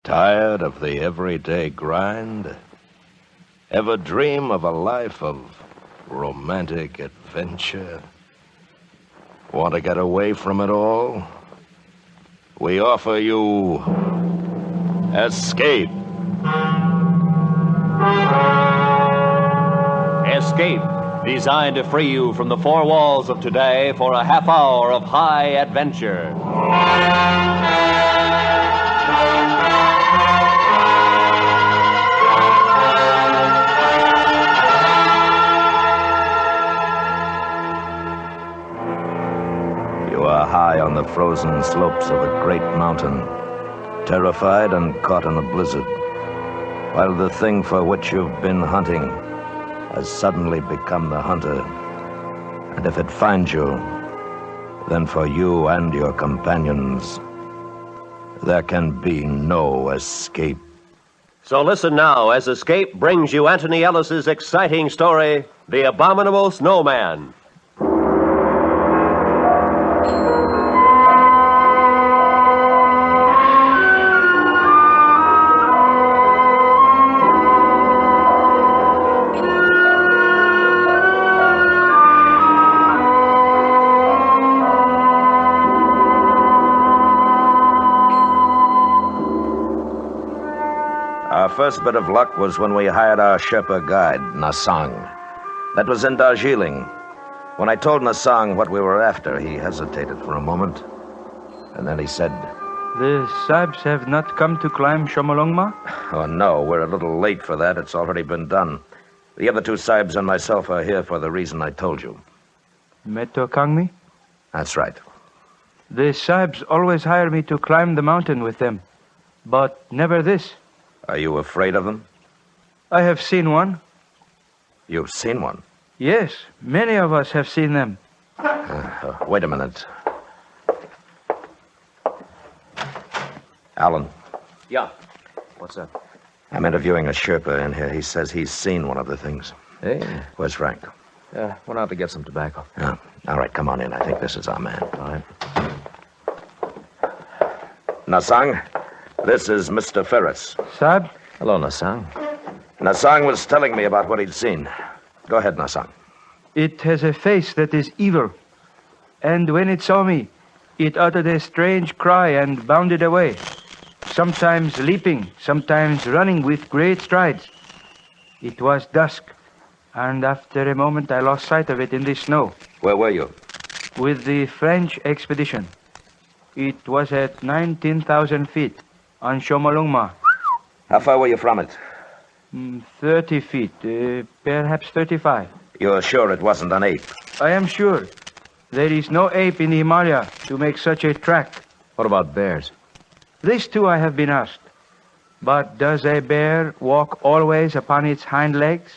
Tired of the everyday grind? Ever dream of a life of romantic adventure? Want to get away from it all? We offer you Escape. Escape, designed to free you from the four walls of today for a half hour of high adventure. You are high on the frozen slopes of a great mountain, terrified and caught in a blizzard, while the thing for which you've been hunting has suddenly become the hunter. And if it finds you, then for you and your companions, there can be no escape. So listen now as Escape brings you Anthony Ellis's exciting story, The Abominable Snowman. Our first bit of luck was when we hired our Sherpa guide, Nasang. That was in Darjeeling. When I told Nasang what we were after, he hesitated for a moment. And then he said, "The Sahibs have not come to climb Shomolungma?" "Oh, no, we're a little late for that. It's already been done. The other two Sahibs and myself are here for the reason I told you." Meto Kangmi? That's right. The Sahibs always hire me to climb the mountain with them, but never this. Are you afraid of them? I have seen one. You've seen one? Yes, many of us have seen them. Wait a minute. Alan. Yeah. What's up? I'm interviewing a Sherpa in here. He says he's seen one of the things. Hey. Where's Frank? Went out to get some tobacco. Yeah. All right, come on in. I think this is our man. All right. Nasang, this is Mr. Ferris. Sahib? Hello, Nasang. Nasang was telling me about what he'd seen. Go ahead, Nasang. It has a face that is evil. And when it saw me, it uttered a strange cry and bounded away. Sometimes leaping, sometimes running with great strides. It was dusk, and after a moment I lost sight of it in the snow. Where were you? With the French expedition. It was at 19,000 feet on Shomolungma. How far were you from it? 30 feet, perhaps 35. You're sure it wasn't an ape? I am sure. There is no ape in the Himalaya to make such a track. What about bears? This too I have been asked. But does a bear walk always upon its hind legs?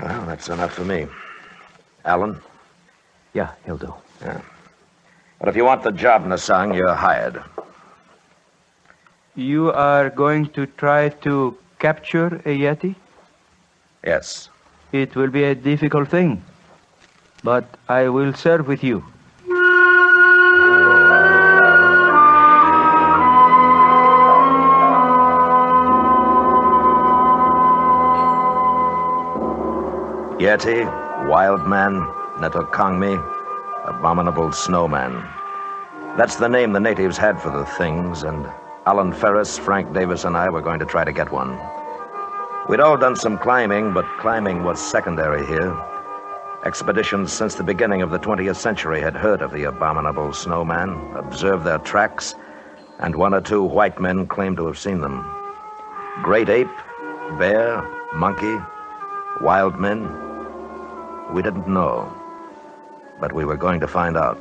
Well, that's enough for me. Alan? Yeah, he'll do. Yeah. But if you want the job, Nasang, you're hired. You are going to try to capture a Yeti? Yes. It will be a difficult thing. But I will serve with you. Yeti, Wild Man, Netokangmi, Abominable Snowman. That's the name the natives had for the things, and Alan Ferris, Frank Davis, and I were going to try to get one. We'd all done some climbing, but climbing was secondary here. Expeditions since the beginning of the 20th century had heard of the Abominable Snowman, observed their tracks, and one or two white men claimed to have seen them. Great ape, bear, monkey, wild men. We didn't know, but we were going to find out.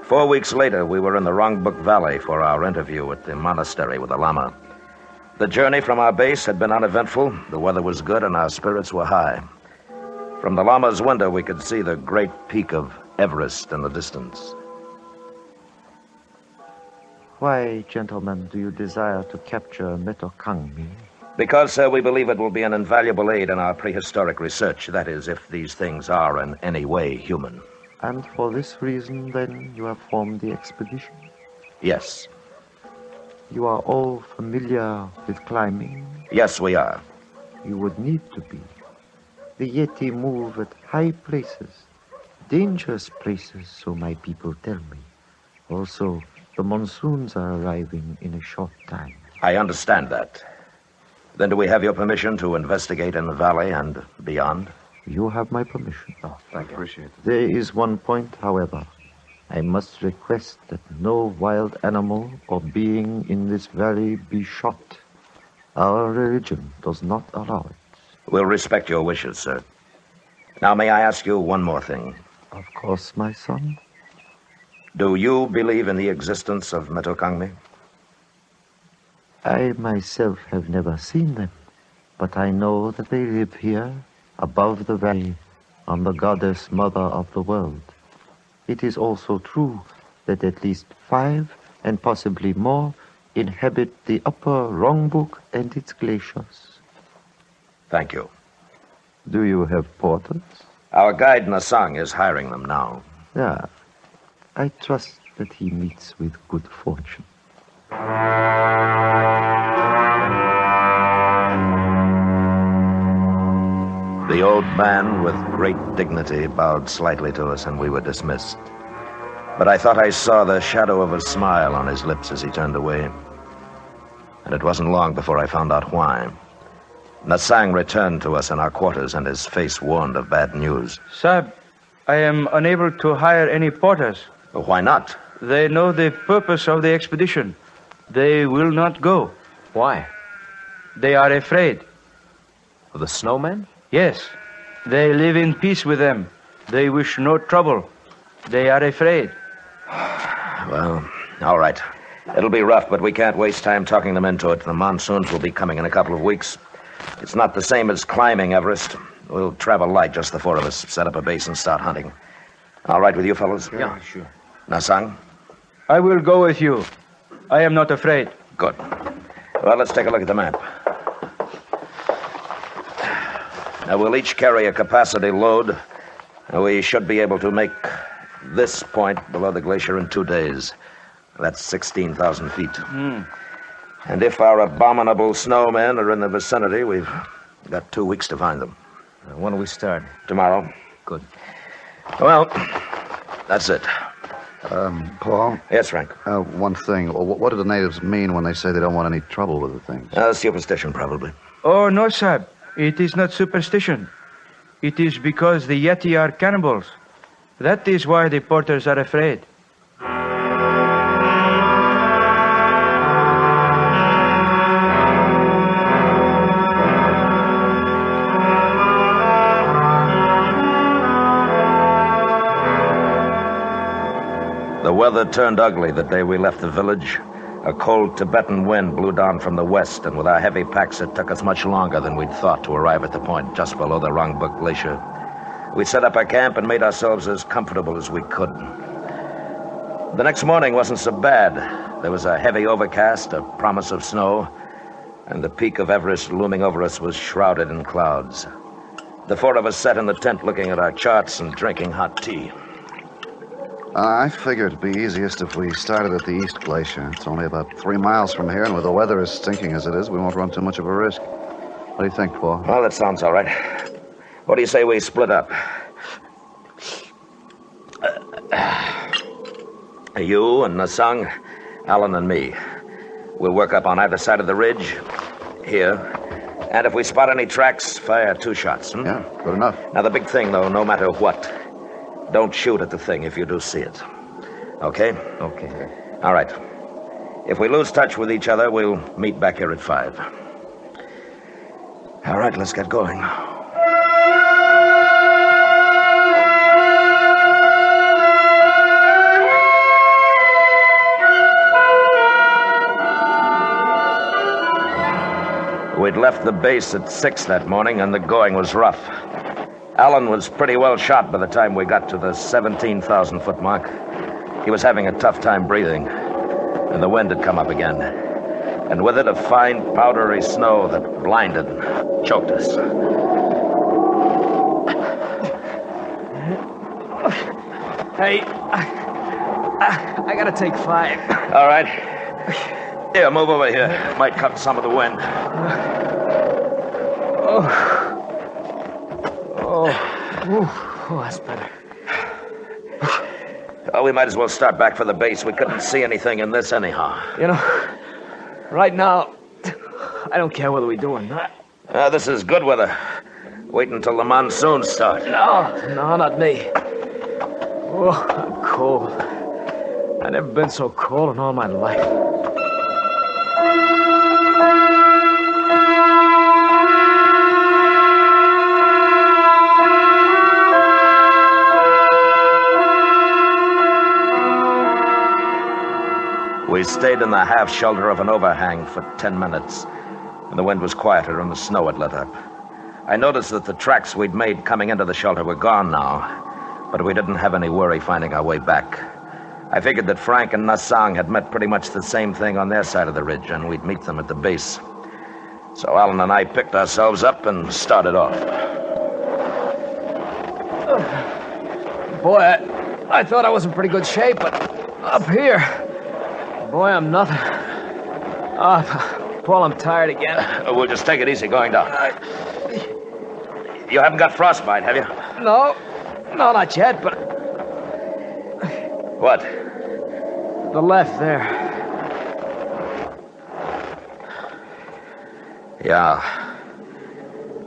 Four weeks later, we were in the Rongbuk Valley for our interview at the monastery with the Lama. The journey from our base had been uneventful, the weather was good, and our spirits were high. From the Lama's window, we could see the great peak of Everest in the distance. Why, gentlemen, do you desire to capture Meto Kangmi? Because, sir, we believe it will be an invaluable aid in our prehistoric research. That is, if these things are in any way human. And for this reason, then, you have formed the expedition? Yes. You are all familiar with climbing? Yes, we are. You would need to be. The Yeti move at high places, dangerous places, so my people tell me. Also, the monsoons are arriving in a short time. I understand that. Then do we have your permission to investigate in the valley and beyond? You have my permission. Oh, thank you. Appreciate it. There is one point, however. I must request that no wild animal or being in this valley be shot. Our religion does not allow it. We'll respect your wishes, sir. Now, may I ask you one more thing? Of course, my son. Do you believe in the existence of Metokangmi? I myself have never seen them, but I know that they live here, above the valley, on the goddess mother of the world. It is also true that at least 5, and possibly more, inhabit the upper Rongbuk and its glaciers. Thank you. Do you have porters? Our guide Nasang is hiring them now. Yeah. I trust that he meets with good fortune. The old man, with great dignity, bowed slightly to us, and we were dismissed. But I thought I saw the shadow of a smile on his lips as he turned away. And it wasn't long before I found out why. Nasang returned to us in our quarters, and his face warned of bad news. Sahib, I am unable to hire any porters. Why not? They know the purpose of the expedition. They will not go. Why? They are afraid. The snowmen? Yes. They live in peace with them. They wish no trouble. They are afraid. Well, all right. It'll be rough, but we can't waste time talking them into it. The monsoons will be coming in a couple of weeks. It's not the same as climbing Everest. We'll travel light, just the 4 of us, set up a base and start hunting. All right with you fellows? Yeah, sure. Nasang? I will go with you. I am not afraid. Good. Well, let's take a look at the map. Now, we'll each carry a capacity load. We should be able to make this point below the glacier in 2 days. That's 16,000 feet. And if our abominable snowmen are in the vicinity, we've got 2 weeks to find them. When do we start? Tomorrow. Good. Well, that's it. Paul? Yes, Frank. One thing. What do the natives mean when they say they don't want any trouble with the things? Superstition, probably. Oh, no, Sahib. It is not superstition. It is because the Yeti are cannibals. That is why the porters are afraid. The weather turned ugly the day we left the village. A cold Tibetan wind blew down from the west, and with our heavy packs, it took us much longer than we'd thought to arrive at the point just below the Rongbuk Glacier. We set up our camp and made ourselves as comfortable as we could. The next morning wasn't so bad. There was a heavy overcast, a promise of snow, and the peak of Everest looming over us was shrouded in clouds. The 4 of us sat in the tent looking at our charts and drinking hot tea. I figured it'd be easiest if we started at the East Glacier. It's only about 3 miles from here, and with the weather as stinking as it is, we won't run too much of a risk. What do you think, Paul? Well, that sounds all right. What do you say we split up? You and Nasang, Alan and me. We'll work up on either side of the ridge, here. And if we spot any tracks, fire 2 shots. Yeah, good enough. Now, the big thing, though, no matter what, don't shoot at the thing if you do see it. Okay? Okay. All right. If we lose touch with each other, we'll meet back here at 5. All right, let's get going. We'd left the base at 6 that morning, and the going was rough. Alan was pretty well shot by the time we got to the 17,000-foot mark. He was having a tough time breathing, and the wind had come up again. And with it, a fine, powdery snow that blinded and choked us. Hey, I gotta take 5. All right. Here, move over here. Might cut some of the wind. Oh, that's better. Oh, we might as well start back for the base. We couldn't see anything in this anyhow. You know, right now, I don't care whether we do or not. This is good weather. Wait until the monsoons start. No, not me. Oh, I'm cold. I've never been so cold in all my life. We stayed in the half shelter of an overhang for 10 minutes, and the wind was quieter and the snow had let up. I noticed that the tracks we'd made coming into the shelter were gone now, but we didn't have any worry finding our way back. I figured that Frank and Nassang had met pretty much the same thing on their side of the ridge, and we'd meet them at the base. So Alan and I picked ourselves up and started off. Boy, I thought I was in pretty good shape, but up here, boy, I'm nothing. Paul, I'm tired again. We'll just take it easy going down. You haven't got frostbite, have you? No, not yet, but... What? The left there. Yeah.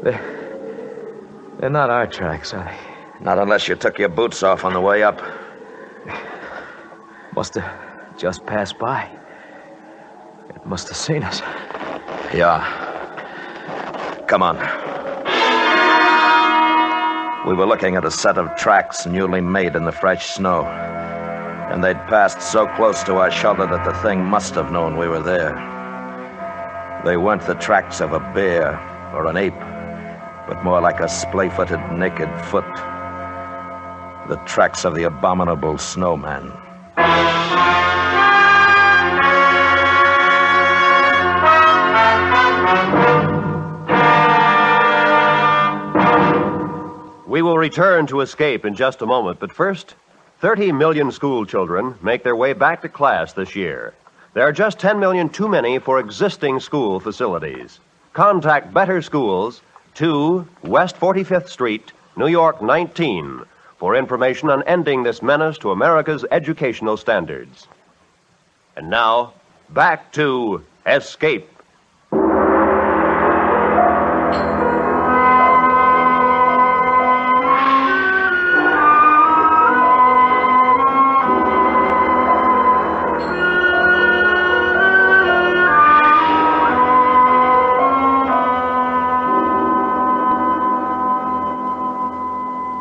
They're not our tracks, are they? Not unless you took your boots off on the way up. Must have just passed by. It must have seen us. Yeah. Come on. We were looking at a set of tracks newly made in the fresh snow. And they'd passed so close to our shelter that the thing must have known we were there. They weren't the tracks of a bear or an ape, but more like a splay-footed naked foot. The tracks of the Abominable Snowman. We will return to Escape in just a moment, but first, 30 million school children make their way back to class this year. There are just 10 million too many for existing school facilities. Contact Better Schools, 2 West 45th Street, New York 19, for information on ending this menace to America's educational standards. And now, back to Escape.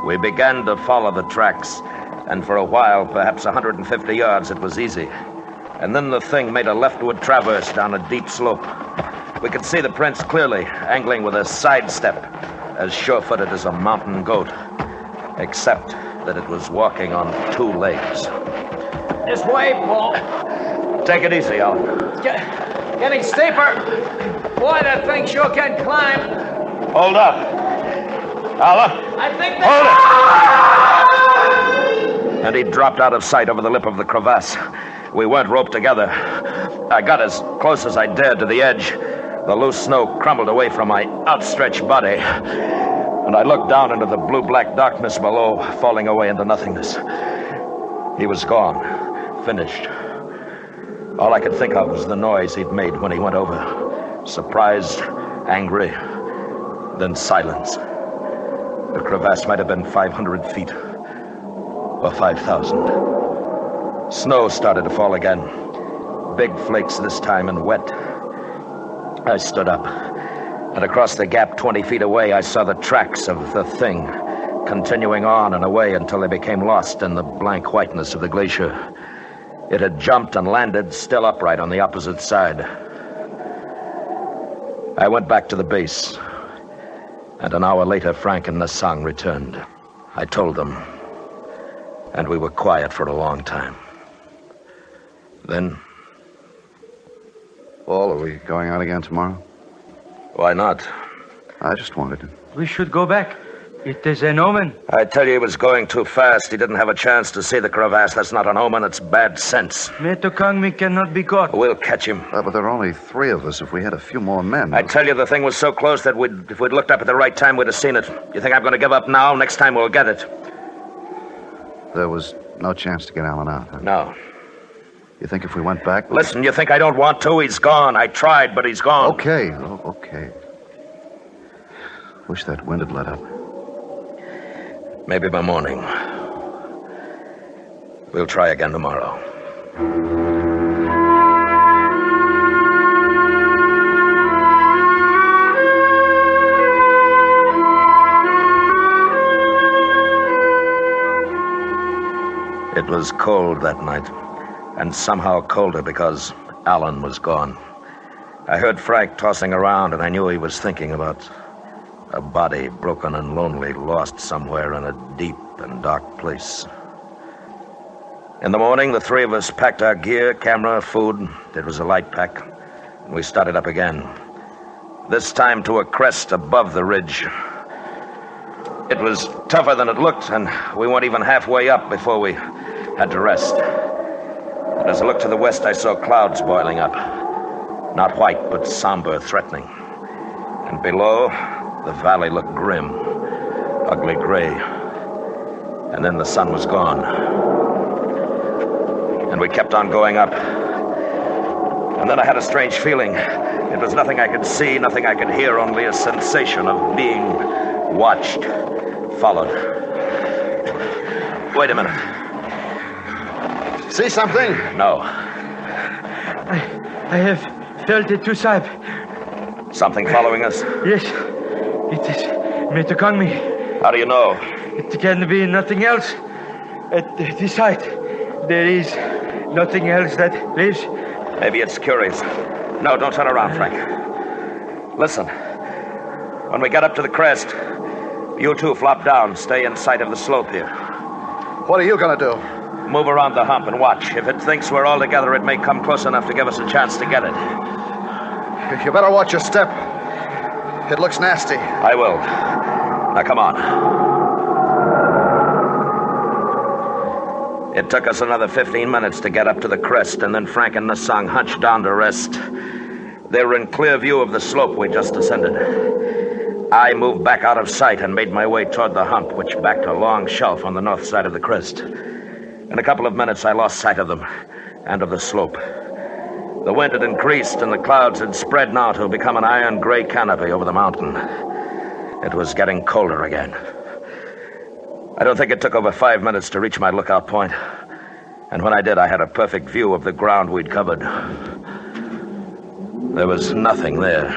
We began to follow the tracks, and for a while, perhaps 150 yards, it was easy. And then the thing made a leftward traverse down a deep slope. We could see the prints clearly, angling with a sidestep, as sure-footed as a mountain goat, except that it was walking on 2 legs. This way, Paul. Take it easy, Al. Getting steeper. Boy, that thing sure can climb. Hold up. Alla. I think Hold it! And he dropped out of sight over the lip of the crevasse. We weren't roped together. I got as close as I dared to the edge. The loose snow crumbled away from my outstretched body. And I looked down into the blue-black darkness below, falling away into nothingness. He was gone. Finished. All I could think of was the noise he'd made when he went over. Surprised, angry, then silence. The crevasse might have been 500 feet, or 5,000. Snow started to fall again. Big flakes this time and wet. I stood up, and across the gap 20 feet away, I saw the tracks of the thing, continuing on and away until they became lost in the blank whiteness of the glacier. It had jumped and landed still upright on the opposite side. I went back to the base. And an hour later, Frank and Nassang returned. I told them, and we were quiet for a long time. Then... Paul, are we going out again tomorrow? Why not? I just wanted to. We should go back. It is an omen. I tell you, he was going too fast. He didn't have a chance to see the crevasse. That's not an omen, it's bad sense. Metokangmi cannot be caught. We'll catch him. But there are only 3 of us. If we had a few more men... I tell you, the thing was so close that if we'd looked up at the right time, we'd have seen it. You think I'm going to give up now? Next time we'll get it. There was no chance to get Alan out, huh? No. You think if we went back... Listen, you think I don't want to? He's gone. I tried, but he's gone. Okay. Okay. Wish that wind had let up. Maybe by morning. We'll try again tomorrow. It was cold that night, and somehow colder because Alan was gone. I heard Frank tossing around, and I knew he was thinking about a body broken and lonely, lost somewhere in a deep and dark place. In the morning, the 3 of us packed our gear, camera, food. It was a light pack, and we started up again. This time to a crest above the ridge. It was tougher than it looked, and we weren't even halfway up before we had to rest. And as I looked to the west, I saw clouds boiling up. Not white, but somber, threatening. And below, the valley looked grim, ugly gray. And then the sun was gone. And we kept on going up. And then I had a strange feeling. It was nothing I could see, nothing I could hear, only a sensation of being watched, followed. Wait a minute. See something? No. I have felt it too, Sahib. Something following us? Yes. It is Metokangmi. How do you know? It can be nothing else. At this height, there is nothing else that lives. Maybe it's curious. No, don't turn around, Frank. Listen. When we get up to the crest, you 2 flop down. Stay in sight of the slope here. What are you going to do? Move around the hump and watch. If it thinks we're all together, it may come close enough to give us a chance to get it. You better watch your step. It looks nasty. I will. Now, come on. It took us another 15 minutes to get up to the crest, and then Frank and Nasang hunched down to rest. They were in clear view of the slope we just ascended. I moved back out of sight and made my way toward the hump, which backed a long shelf on the north side of the crest. In a couple of minutes, I lost sight of them and of the slope. The wind had increased, and the clouds had spread now to become an iron gray canopy over the mountain. It was getting colder again. I don't think it took over 5 minutes to reach my lookout point. And when I did, I had a perfect view of the ground we'd covered. There was nothing there.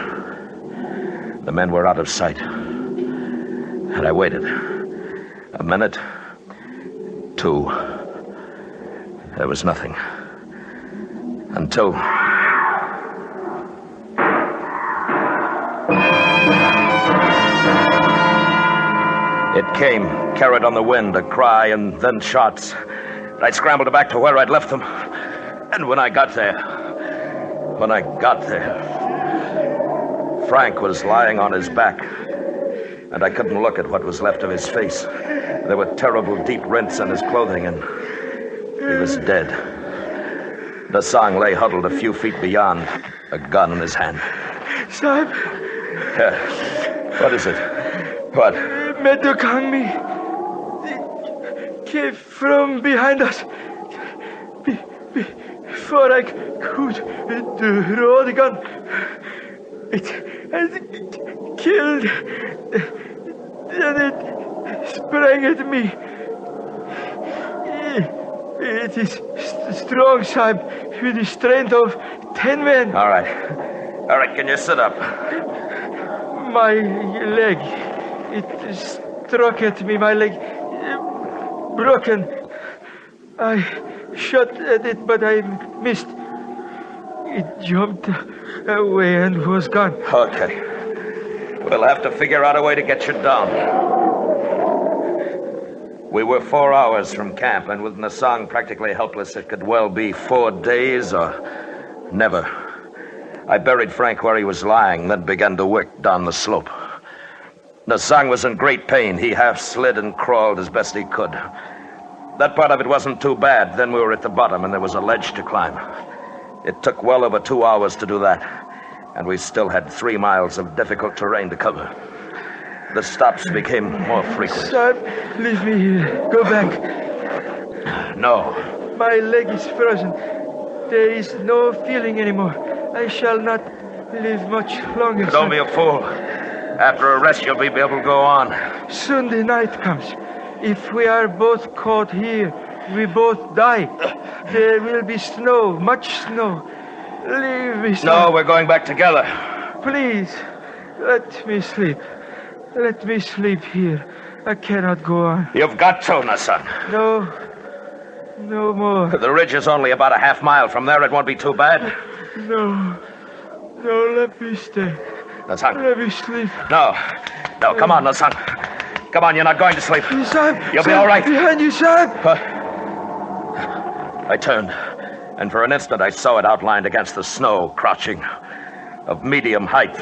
The men were out of sight. And I waited. A minute. 2. There was nothing. Until... It came, carried on the wind, a cry and then shots. I scrambled back to where I'd left them. And when I got there, Frank was lying on his back. And I couldn't look at what was left of his face. There were terrible deep rents in his clothing, and he was dead. Nasang lay huddled a few feet beyond, a gun in his hand. Sahib. What is it? What? Metokangmi came from behind us. Before I could draw the gun, it had killed. Then it sprang at me. It is strong, Sahib, with the strength of 10 men. All right, can you sit up? My leg, it struck at me, my leg broken. I shot at it, but I missed. It jumped away and was gone. Okay. We'll have to figure out a way to get you down. We were 4 hours from camp, and with Nasang practically helpless, it could well be 4 days or never. I buried Frank where he was lying, then began to work down the slope. Nasang was in great pain. He half slid and crawled as best he could. That part of it wasn't too bad. Then we were at the bottom, and there was a ledge to climb. It took well over 2 hours to do that, and we still had 3 miles of difficult terrain to cover. The stops became more frequent. Sahib, leave me here. Go back. No. My leg is frozen. There is no feeling anymore. I shall not live much longer. Don't be a fool. After a rest, you'll be able to go on. Soon the night comes. If we are both caught here, we both die. There will be snow, much snow. Leave me, sir. No, we're going back together. Please, let me sleep. Let me sleep here. I cannot go on. You've got to, Nasang. No more. The ridge is only about a half mile from there. It won't be too bad. No, let me stay. Nasang. Let me sleep. No, come on, Nasang. Come on, you're not going to sleep. Sahib, You'll be all right. Behind you, Sahib. I turned, and for an instant I saw it outlined against the snow, crouching, of medium height.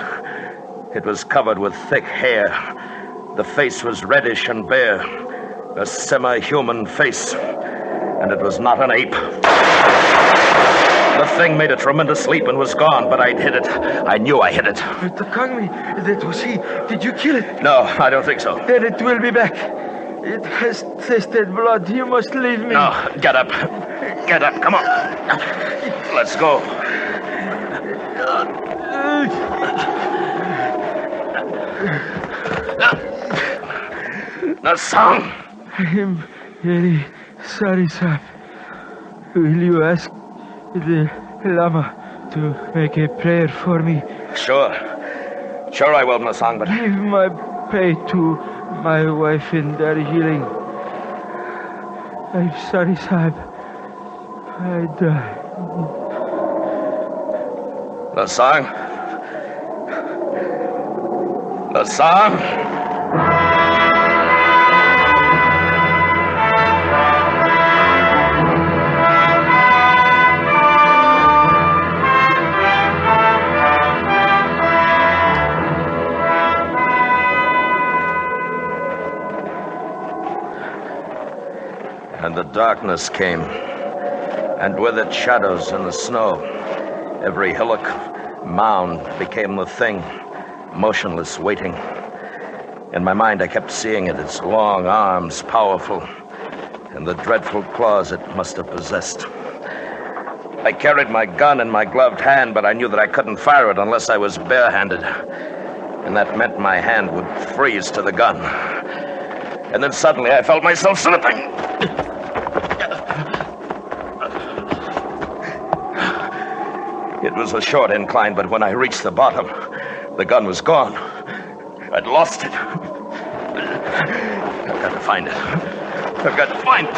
It was covered with thick hair. The face was reddish and bare, a semi-human face, and it was not an ape. The thing made a tremendous leap and was gone, but I'd hit it. I knew I hit it. Takangmi, that was he. Did you kill it? No, I don't think so. Then it will be back. It has tasted blood. You must leave me. No, get up. Get up, come on. Let's go. Nasang! I'm very sorry, Sahib. Will you ask the Lama to make a prayer for me? Sure I will, Nasang, but... Give my pay to my wife in Dagonhills. I'm sorry, Sahib. I die. Nasang? Nasang? And the darkness came, and with it shadows in the snow. Every hillock, mound became the thing, motionless, waiting. In my mind, I kept seeing it, its long arms, powerful, and the dreadful claws it must have possessed. I carried my gun in my gloved hand, but I knew that I couldn't fire it unless I was barehanded. And that meant my hand would freeze to the gun. And then suddenly I felt myself slipping. It was a short incline, but when I reached the bottom, the gun was gone. I'd lost it. I've got to find it. I've got to find it.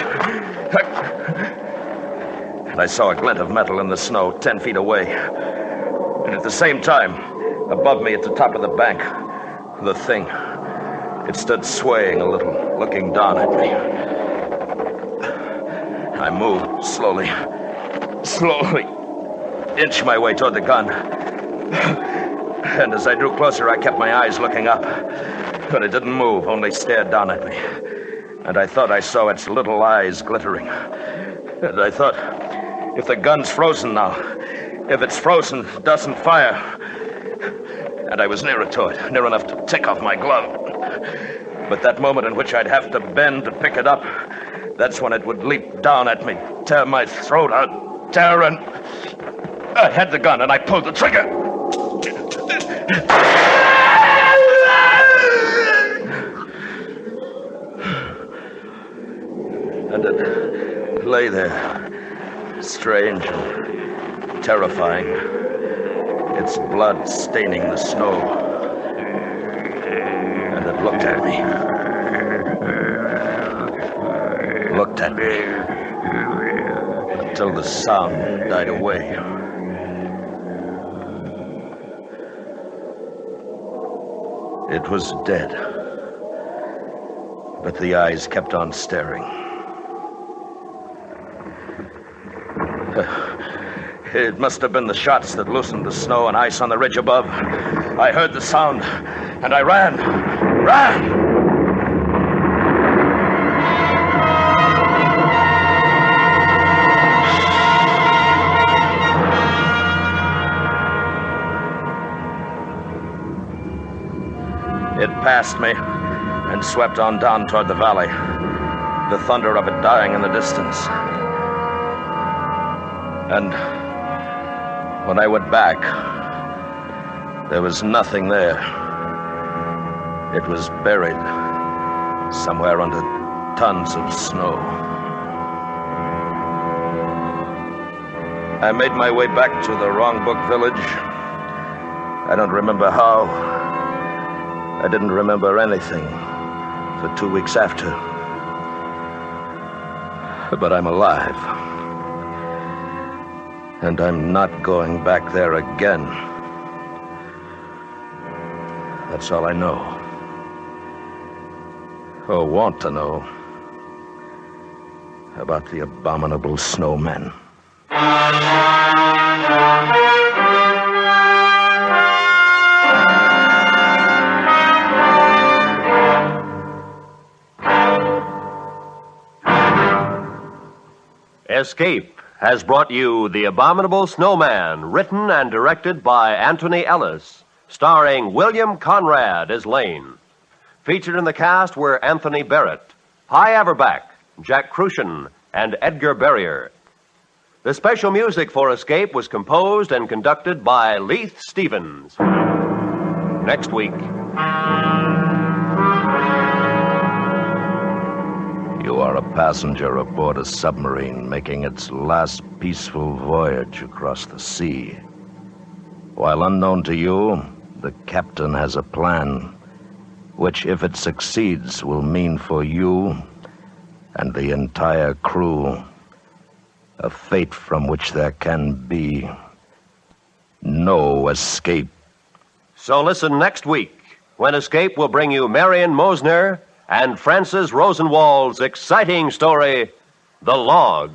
And I saw a glint of metal in the snow 10 feet away. And at the same time, above me at the top of the bank, the thing. It stood swaying a little, looking down at me. I moved slowly, inched my way toward the gun. And as I drew closer, I kept my eyes looking up. But it didn't move, only stared down at me. And I thought I saw its little eyes glittering. And I thought, if the gun's frozen now, if it's frozen, it doesn't fire. And I was nearer to it, near enough to take off my glove. But that moment in which I'd have to bend to pick it up, that's when it would leap down at me, tear my throat out, tear, and I had the gun and I pulled the trigger. And it lay there, strange and terrifying, its blood staining the snow. And it looked at me. Looked at me until the sound died away. It was dead, but the eyes kept on staring. It must have been the shots that loosened the snow and ice on the ridge above. I heard the sound, and I ran. Run! It passed me and swept on down toward the valley, the thunder of it dying in the distance. And when I went back, there was nothing there. It was buried somewhere under tons of snow. I made my way back to the Wrong Book Village. I don't remember how. I didn't remember anything for 2 weeks after. But I'm alive. And I'm not going back there again. That's all I know. Or want to know about the Abominable Snowman. Escape has brought you The Abominable Snowman, written and directed by Anthony Ellis, starring William Conrad as Lane. Featured in the cast were Anthony Barrett, Hy Averback, Jack Crucian, and Edgar Barrier. The special music for Escape was composed and conducted by Leith Stevens. Next week. You are a passenger aboard a submarine making its last peaceful voyage across the sea. While unknown to you, the captain has a plan, which, if it succeeds, will mean for you and the entire crew a fate from which there can be no escape. So listen next week, when Escape will bring you Marion Mosner and Francis Rosenwald's exciting story, The Log.